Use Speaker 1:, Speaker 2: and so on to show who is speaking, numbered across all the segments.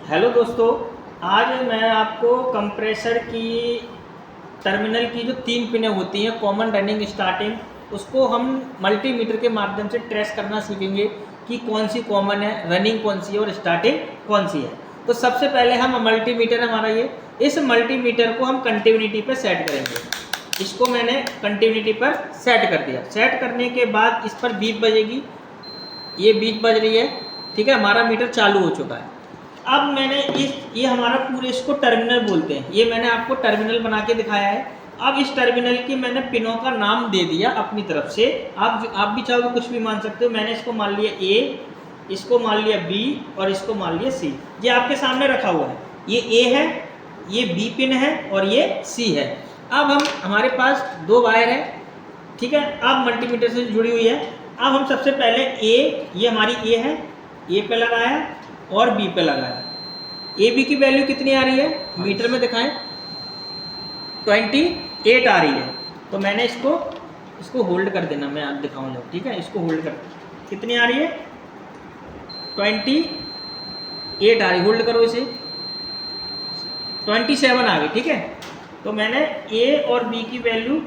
Speaker 1: Hello दोस्तों, आज मैं आपको कंप्रेसर की टर्मिनल की जो 3 पिनें होती हैं, कॉमन, रनिंग, स्टार्टिंग, उसको हम मल्टीमीटर के माध्यम से ट्रेस करना सीखेंगे कि कौन सी कॉमन है, रनिंग कौन सी है और स्टार्टिंग कौन सी है। तो सबसे पहले हम मल्टीमीटर हमारा ये, इस मल्टीमीटर को हम कंटिन्यूटी पर सेट करेंगे। इसको मैंने कंटिन्यूटी पर सेट कर दिया। सेट करने के बाद इस पर बीप बजेगी, ये बीप बज रही है, ठीक है, हमारा मीटर चालू हो चुका है। अब मैंने ये हमारा पूरे इसको टर्मिनल बोलते हैं, ये मैंने आपको टर्मिनल बना के दिखाया है। अब इस टर्मिनल की मैंने पिनों का नाम दे दिया अपनी तरफ से। आप भी चाहो तो कुछ भी मान सकते हो। मैंने इसको मान लिया ए, इसको मान लिया बी और इसको मान लिया सी। ये आपके सामने रखा हुआ है, ये ए है, ये बी पिन है और ये सी है। अब हमारे पास 2 वायर है, ठीक है, अब मल्टीमीटर से जुड़ी हुई है। अब हम सबसे पहले ये हमारी ए है, ए पे लगाया और बी पे लगाया। ए बी की वैल्यू कितनी आ रही है मीटर में दिखाएं, 28 आ रही है। तो मैंने इसको होल्ड कर देना, मैं आप दिखाऊं जब, ठीक है, इसको होल्ड कर, कितनी आ रही है 28 आ रही, होल्ड करो इसे, 27 आ गई, ठीक है। तो मैंने ए और बी की वैल्यू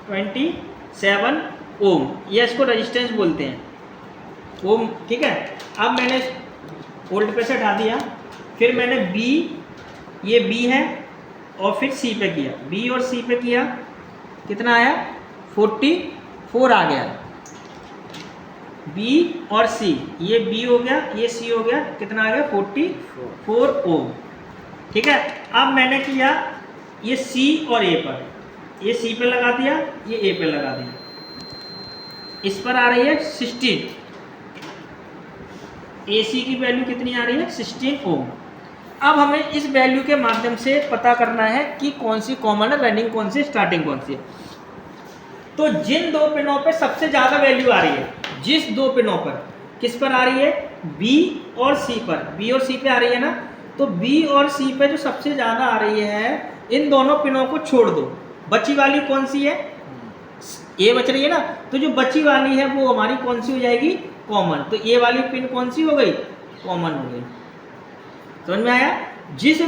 Speaker 1: 27 ओम, ये इसको रेजिस्टेंस बोलते हैं ओम, ठीक है। अब मैंने होल्ड पे से हटा दिया, फिर मैंने बी, ये बी है, और फिर सी पे किया, बी और सी पे किया, कितना आया 44 आ गया। बी और सी, ये बी हो गया, ये सी हो गया, कितना आ गया 44 ओम, ठीक है। अब मैंने किया ये सी और ए पर, ये सी पे लगा दिया, ये ए पे लगा दिया, इस पर आ रही है 16, AC की वैल्यू कितनी आ रही है 16 ओम। अब हमें इस वैल्यू के माध्यम से पता करना है कि कौन सी कॉमन है, रनिंग कौन सी, स्टार्टिंग कौन सी है। तो जिन 2 पिनों पे सबसे ज़्यादा वैल्यू आ रही है, जिस 2 पिनों पर, किस पर आ रही है, B और C पर, B और C पे आ रही है ना, तो B और C पे जो सबसे ज़्यादा आ रही है, इन दोनों पिनों को छोड़ दो। बची वाली कौन सी है, ये बच रही है ना, तो जो बची वाली है वो हमारी कौन सी हो जाएगी, कॉमन। तो ये वाली पिन कौन सी हो गई, कॉमन हो गई। समझ में आया। जिस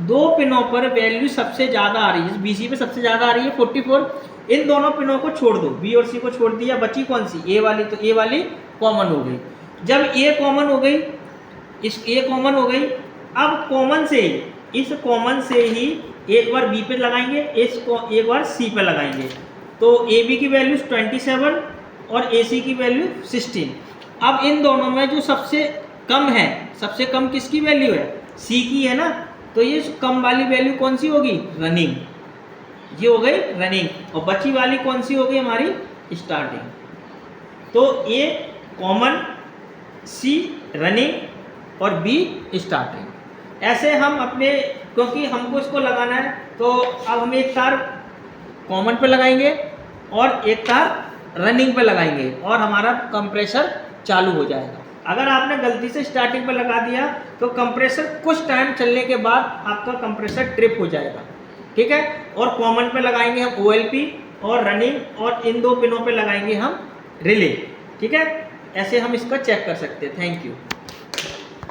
Speaker 1: 2 पिनों पर वैल्यू सबसे ज़्यादा आ रही है, BC पे सबसे ज़्यादा आ रही है 44, इन दोनों पिनों को छोड़ दो, B और C को छोड़ दिया, बची कौन सी, ए वाली, तो ए वाली कॉमन हो गई। जब ए कॉमन हो गई, इस ए कॉमन हो गई, अब कॉमन से, इस कॉमन से ही एक बार B पे लगाएंगे, इसको एक बार C पे लगाएंगे। तो AB की वैल्यू 27 और AC की वैल्यू 16। अब इन दोनों में जो सबसे कम है, सबसे कम किसकी वैल्यू है, C की है ना, तो ये कम वाली वैल्यू कौन सी होगी, रनिंग, ये हो गई रनिंग, और बची वाली कौन सी हो गई हमारी, स्टार्टिंग। तो A कॉमन, C रनिंग और B स्टार्टिंग। ऐसे हम अपने, क्योंकि हमको इसको लगाना है, तो अब हम एक तार कॉमन पे लगाएंगे और एक तार रनिंग पे लगाएंगे और हमारा कंप्रेसर चालू हो जाएगा। अगर आपने गलती से स्टार्टिंग पे लगा दिया तो कंप्रेसर कुछ टाइम चलने के बाद आपका कंप्रेसर ट्रिप हो जाएगा, ठीक है। और कॉमन पे लगाएंगे हम OLP और रनिंग, और इन 2 पिनों पे लगाएंगे हम रिले, ठीक है। ऐसे हम इसका चेक कर सकते हैं। Thank you.